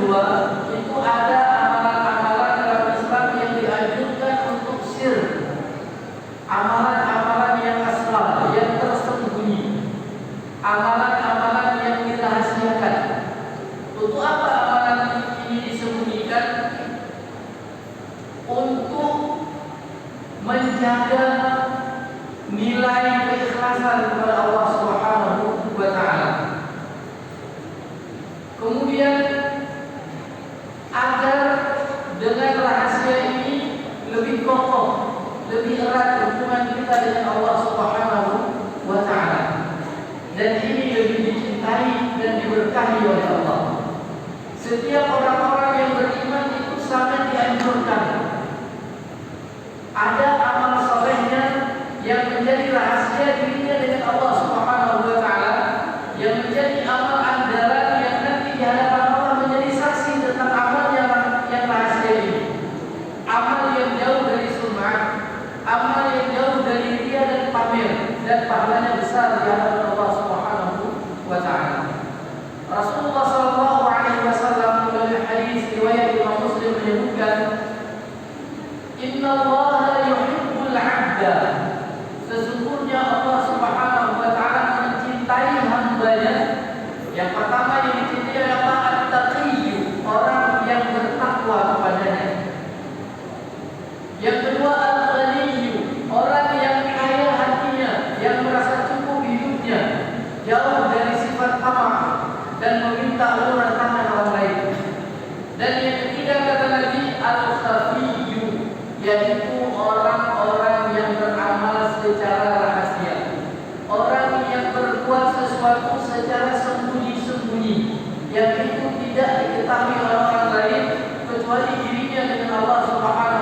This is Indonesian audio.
kedua, itu ada amalan-amalan dalam Islam yang dianjurkan untuk sir, amalan-amalan yang asrar, yang tersembunyi, amalan-amalan yang dirahasiakan. Untuk apa amalan ini disembunyikan? Untuk menjaga nilai keikhlasan kepada Allah Subhanahu wa taala. Kemudian agar dengan rahasia ini lebih kokoh, lebih erat hubungan kita dengan Allah Subhanahu wa taala. Dan ini lebih dicintai dan diberkahi oleh Allah. Setiap orang-orang yang beriman itu sangat dianjurkan. Ada amal solehnya yang menjadi rahasia dirinya dengan Allah Subhanahu wa taala, yang menjadi amal andalan yang nanti di hadapan Allah menjadi saksi tentang amal yang rahasia ini. Amal yang jauh dari sum'ah, amal yang jauh dari riya dan pamer, dan pahalanya besar di hadapan Allah Subhanahu wa taala. Rasulullah sallallahu alaihi wasallam dalam hadis riwayat Imam Muslim menyebutkan, "Innallaha yuhibbul 'abda." Sesungguhnya Allah Subhanahu wa taala mencintai hamba-Nya. Yang pertama yang dicintai adalah at-taqiyyu, orang yang bertakwa kepadanya. Yang kedua al-ghaniyyu, orang yang kaya hatinya, yang merasa cukup hidupnya, jauh dari sifat tamak dan meminta uluran tangan orang lain. Dan yang ketiga kata Nabi al-khafiyyu, yaitu orang-orang yang beramal secara rahasia, orang yang berbuat sesuatu secara sembunyi-sembunyi, yang itu tidak diketahui oleh orang lain kecuali dirinya dengan Allah Subhanahu